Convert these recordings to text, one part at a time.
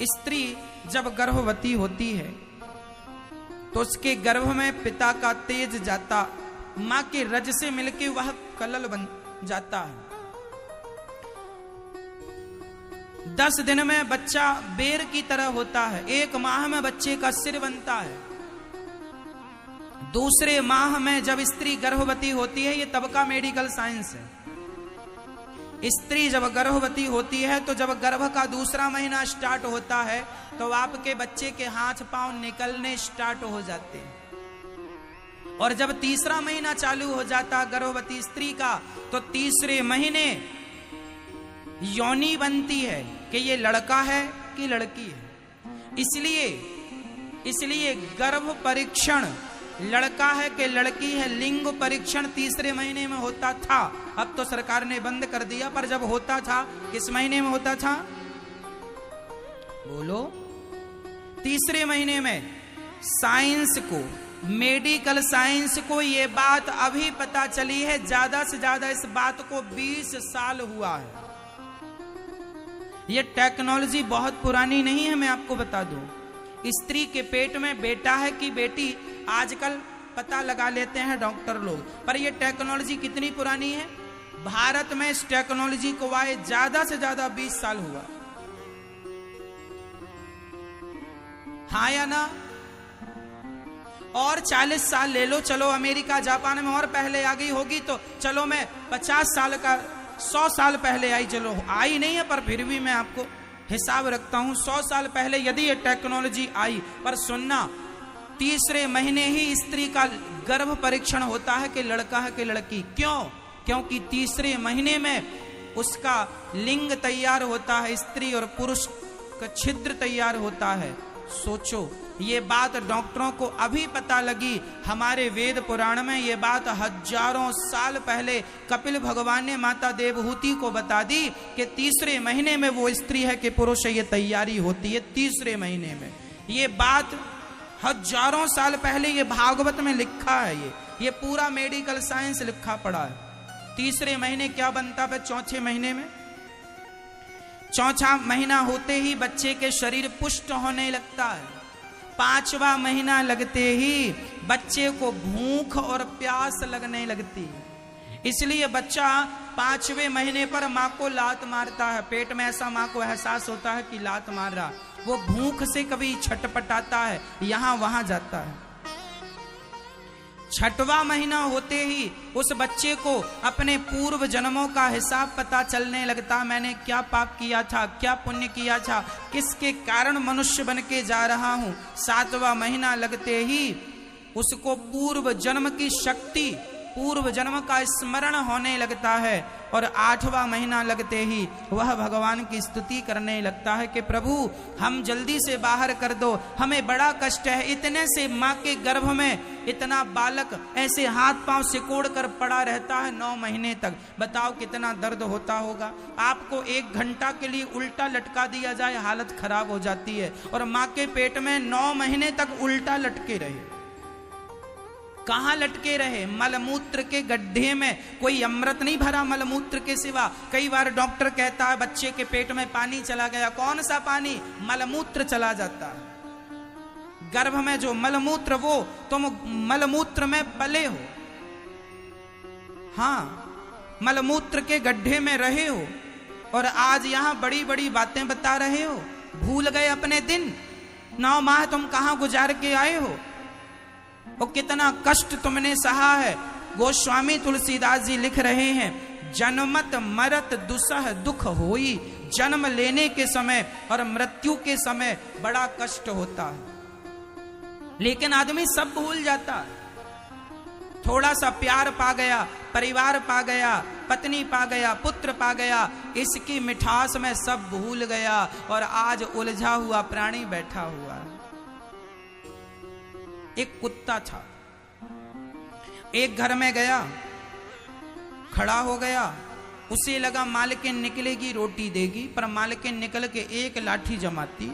स्त्री जब गर्भवती होती है तो उसके गर्भ में पिता का तेज जाता, मां के रज से मिलके वह कलल बन जाता है। 10 दिन में बच्चा बेर की तरह होता है, 1 माह में बच्चे का सिर बनता है। दूसरे माह में जब स्त्री गर्भवती होती है, ये तब का मेडिकल साइंस है। स्त्री जब गर्भवती होती है तो जब गर्भ का दूसरा महीना स्टार्ट होता है तो आपके बच्चे के हाथ पांव निकलने स्टार्ट हो जाते हैं। और जब तीसरा महीना चालू हो जाता गर्भवती स्त्री का तो तीसरे महीने योनि बनती है कि ये लड़का है कि लड़की है। इसलिए गर्भ परीक्षण लड़का है कि लड़की है, लिंग परीक्षण तीसरे महीने में होता था। अब तो सरकार ने बंद कर दिया, पर जब होता था किस महीने में होता था? बोलो। तीसरे महीने में। साइंस को, मेडिकल साइंस को ये बात अभी पता चली है, ज्यादा से ज्यादा इस बात को 20 साल हुआ है। ये टेक्नोलॉजी बहुत पुरानी नहीं है, मैं आपको बता दूं। स्त्री के पेट में बेटा है कि बेटी आजकल पता लगा लेते हैं डॉक्टर लोग, पर यह टेक्नोलॉजी कितनी पुरानी है? भारत में इस टेक्नोलॉजी को आए ज्यादा से ज्यादा 20 साल हुआ। हाँ या ना? और 40 साल ले लो, चलो अमेरिका जापान में और पहले आ गई होगी, तो चलो मैं 50 साल का 100 साल पहले आई, चलो आई नहीं है पर फिर भी मैं आपको हिसाब रखता हूं 100 साल पहले यदि ये टेक्नोलॉजी आई। पर सुनना, तीसरे महीने ही स्त्री का गर्भ परीक्षण होता है कि लड़का है कि लड़की। क्यों? क्योंकि तीसरे महीने में उसका लिंग तैयार होता है, स्त्री और पुरुष का छिद्र तैयार होता है। सोचो, ये बात डॉक्टरों को अभी पता लगी। हमारे वेद पुराण में ये बात हजारों साल पहले कपिल भगवान ने माता देवहूति को बता दी कि तीसरे महीने में वो स्त्री है कि पुरुष है, ये तैयारी होती है तीसरे महीने में। ये बात हजारों साल पहले ये भागवत में लिखा है, ये पूरा मेडिकल साइंस लिखा पड़ा है। तीसरे महीने क्या बनता है? चौथे महीने में, चौथा महीना होते ही बच्चे के शरीर पुष्ट होने लगता है। 5वां महीना लगते ही बच्चे को भूख और प्यास लगने लगती है। इसलिए बच्चा 5वें महीने पर माँ को लात मारता है। पेट में ऐसा माँ को एहसास होता है कि लात मार रहा, वो भूख से कभी छटपटाता है, यहां वहां जाता है। 6वां महीना होते ही उस बच्चे को अपने पूर्व जन्मों का हिसाब पता चलने लगता। मैंने क्या पाप किया था, क्या पुण्य किया था, किसके कारण मनुष्य बन के जा रहा हूं। 7वां महीना लगते ही उसको पूर्व जन्म की शक्ति, पूर्व जन्म का स्मरण होने लगता है। और 8वां महीना लगते ही वह भगवान की स्तुति करने लगता है कि प्रभु हम जल्दी से बाहर कर दो, हमें बड़ा कष्ट है। इतने से माँ के गर्भ में इतना बालक ऐसे हाथ पांव सिकोड़ कर पड़ा रहता है 9 महीने तक। बताओ कितना दर्द होता होगा। आपको 1 घंटा के लिए उल्टा लटका दिया जाए, हालत खराब हो जाती है। और माँ के पेट में 9 महीने तक उल्टा लटके रहे। कहां लटके रहे? मलमूत्र के गड्ढे में। कोई अमृत नहीं भरा मलमूत्र के सिवा। कई बार डॉक्टर कहता है बच्चे के पेट में पानी चला गया। कौन सा पानी? मलमूत्र चला जाता है गर्भ में जो मलमूत्र, वो तुम मलमूत्र में पले हो। हाँ, मलमूत्र के गड्ढे में रहे हो और आज यहां बड़ी बड़ी बातें बता रहे हो। भूल गए अपने दिन। 9 माह तुम कहां गुजार के आए हो और कितना कष्ट तुमने सहा है। गोस्वामी तुलसीदास जी लिख रहे हैं, जन्मत मरत दुसह दुख होई। जन्म लेने के समय और मृत्यु के समय बड़ा कष्ट होता है, लेकिन आदमी सब भूल जाता है। थोड़ा सा प्यार पा गया, परिवार पा गया, पत्नी पा गया, पुत्र पा गया, इसकी मिठास में सब भूल गया और आज उलझा हुआ प्राणी बैठा हुआ है। एक कुत्ता था, एक घर में गया, खड़ा हो गया। उसे लगा मालकिन निकलेगी रोटी देगी, पर मालकिन निकल के एक लाठी जमाती।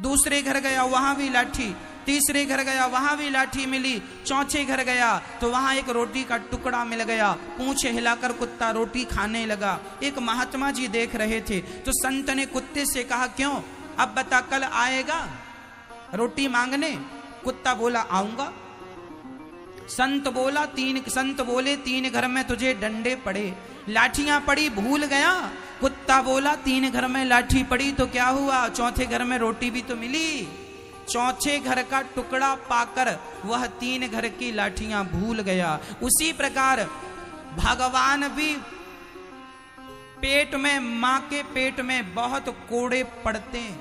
दूसरे घर गया, वहां भी लाठी। तीसरे घर गया, वहां भी लाठी मिली। चौथे घर गया तो वहां एक रोटी का टुकड़ा मिल गया। पूंछ हिलाकर कुत्ता रोटी खाने लगा। एक महात्मा जी देख रहे थे तो संत ने कुत्ते से कहा, क्यों अब बता कल आएगा रोटी मांगने? कुत्ता बोला आऊंगा। संत बोले 3 घर में तुझे डंडे पड़े, लाठियां पड़ी भूल गया। कुत्ता बोला 3 घर में लाठी पड़ी तो क्या हुआ, 4थे घर में रोटी भी तो मिली। 4थे घर का टुकड़ा पाकर वह 3 घर की लाठियां भूल गया। उसी प्रकार भगवान भी पेट में, मां के पेट में बहुत कोड़े पड़ते हैं।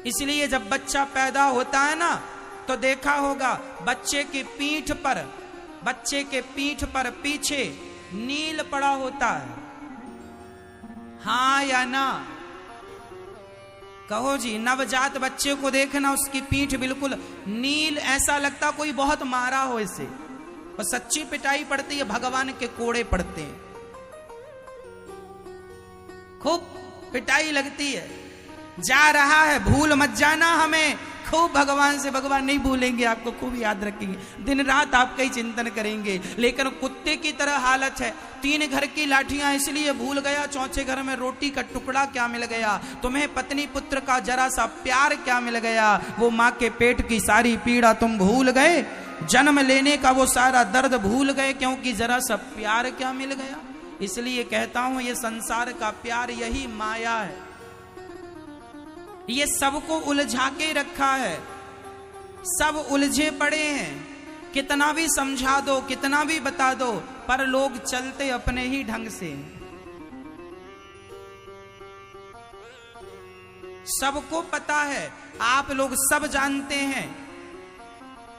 इसलिए जब बच्चा पैदा होता है ना, तो देखा होगा बच्चे की पीठ पर पीछे नील पड़ा होता है। हाँ या ना? कहो जी। नवजात बच्चे को देखना, उसकी पीठ बिल्कुल नील, ऐसा लगता कोई बहुत मारा हो इसे। और सच्ची पिटाई पड़ती है, भगवान के कोड़े पड़ते हैं, खूब पिटाई लगती है। जा रहा है, भूल मत जाना हमें, खूब भगवान से, भगवान नहीं भूलेंगे आपको, खूब याद रखेंगे, दिन रात आपका ही चिंतन करेंगे। लेकिन कुत्ते की तरह हालत है। 3 घर की लाठियां इसलिए भूल गया, 4थे घर में रोटी का टुकड़ा क्या मिल गया, तुम्हें पत्नी पुत्र का जरा सा प्यार क्या मिल गया, वो माँ के पेट की सारी पीड़ा तुम भूल गए, जन्म लेने का वो सारा दर्द भूल गए, क्योंकि जरा सा प्यार क्या मिल गया। इसलिए कहता हूं ये संसार का प्यार, यही माया है, ये सबको उलझा के रखा है। सब उलझे पड़े हैं, कितना भी समझा दो, कितना भी बता दो, पर लोग चलते अपने ही ढंग से। सबको पता है, आप लोग सब जानते हैं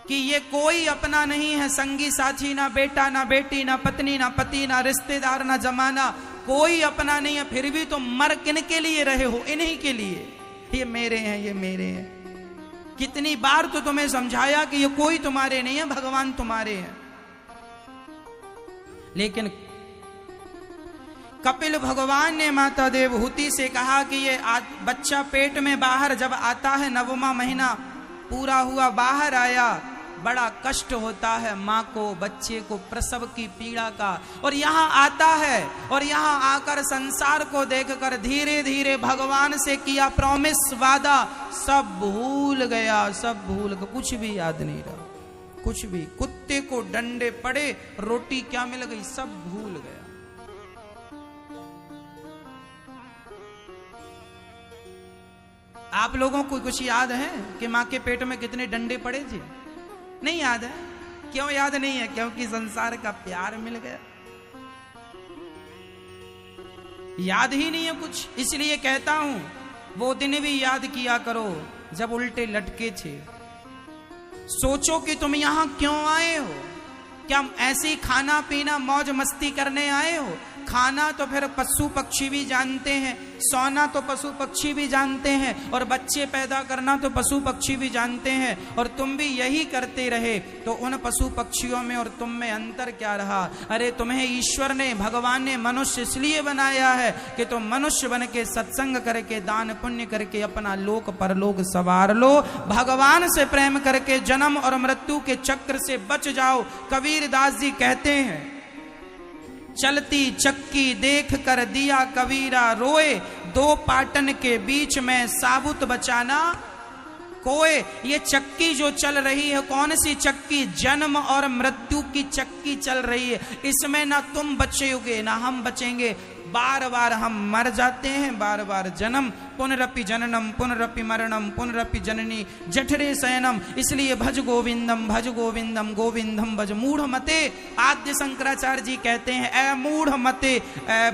कि ये कोई अपना नहीं है, संगी साथी, ना बेटा ना बेटी, ना पत्नी ना पति, ना रिश्तेदार, ना जमाना, कोई अपना नहीं है। फिर भी तुम मर किन के लिए रहे हो? इन्हीं के लिए। ये मेरे हैं, ये मेरे हैं। कितनी बार तो तुम्हें समझाया कि ये कोई तुम्हारे नहीं है, भगवान तुम्हारे हैं। लेकिन कपिल भगवान ने माता देवहूति से कहा कि ये बच्चा पेट में बाहर जब आता है, 9वां महीना पूरा हुआ, बाहर आया, बड़ा कष्ट होता है माँ को, बच्चे को, प्रसव की पीड़ा का। और यहाँ आता है, और यहाँ आकर संसार को देखकर धीरे धीरे भगवान से किया प्रॉमिस, वादा, सब भूल गया, सब भूल गया, कुछ भी याद नहीं रहा, कुछ भी। कुत्ते को डंडे पड़े, रोटी क्या मिल गई, सब भूल गया। आप लोगों को कुछ याद है कि माँ के पेट में कितने डंडे पड़े थे? नहीं याद है। क्यों याद नहीं है? क्योंकि संसार का प्यार मिल गया, याद ही नहीं है कुछ। इसलिए कहता हूं वो दिन भी याद किया करो जब उल्टे लटके थे। सोचो कि तुम यहां क्यों आए हो? क्या ऐसे ही खाना पीना मौज मस्ती करने आए हो? खाना तो फिर पशु पक्षी भी जानते हैं, सोना तो पशु पक्षी भी जानते हैं, और बच्चे पैदा करना तो पशु पक्षी भी जानते हैं। और तुम भी यही करते रहे, तो उन पशु पक्षियों में और तुम में अंतर क्या रहा? अरे तुम्हें ईश्वर ने, भगवान ने मनुष्य इसलिए बनाया है कि तुम मनुष्य बन के सत्संग करके, दान पुण्य करके अपना लोक परलोक सवार लो, भगवान से प्रेम करके जन्म और मृत्यु के चक्र से बच जाओ। कबीरदास जी कहते हैं, चलती चक्की देख कर दिया कबीरा रोए, 2 पाटन के बीच में साबुत बचाना कोए। ये चक्की जो चल रही है, कौन सी चक्की? जन्म और मृत्यु की चक्की चल रही है। इसमें ना तुम बचोगे ना हम बचेंगे। बार बार हम मर जाते हैं, बार बार जन्म, पुनरपि जननम पुनरपि मरणम पुनरपि जननी जठरे शयनम। इसलिए भज गोविंदम गोविंदम भज मूढ़ मते। आद्य शंकराचार्य जी कहते हैं, ऐ मूढ़ मते, ऐ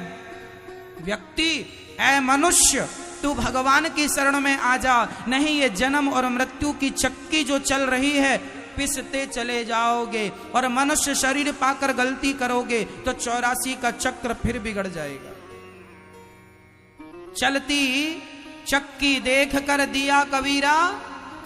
व्यक्ति, ऐ मनुष्य, तू भगवान की शरण में आ जा, नहीं ये जन्म और मृत्यु की चक्की जो चल रही है, पिसते चले जाओगे। और मनुष्य शरीर पाकर गलती करोगे तो 84 का चक्र फिर बिगड़ जाएगा। चलती चक्की देख कर दिया कबीरा,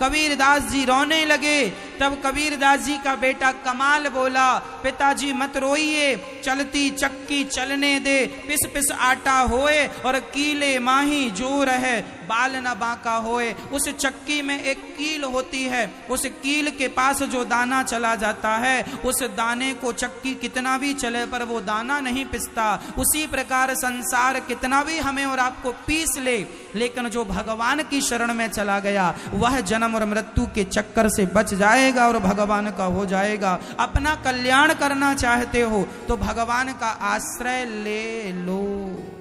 कबीरदास जी रोने लगे तब कबीरदास जी का बेटा कमाल बोला, पिताजी मत रोइए, चलती चक्की चलने दे, पिस पिस आटा होए और कीले माही जो रहे बाल न बांका होए। उस चक्की में एक कील होती है, उस कील के पास जो दाना चला जाता है, उस दाने को चक्की कितना भी चले पर वो दाना नहीं पिसता। उसी प्रकार संसार कितना भी हमें और आपको पीस ले, लेकिन जो भगवान की शरण में चला गया वह जन्म और मृत्यु के चक्कर से बच जाएगा और भगवान का हो जाएगा। अपना कल्याण करना चाहते हो तो भगवान का आश्रय ले लो।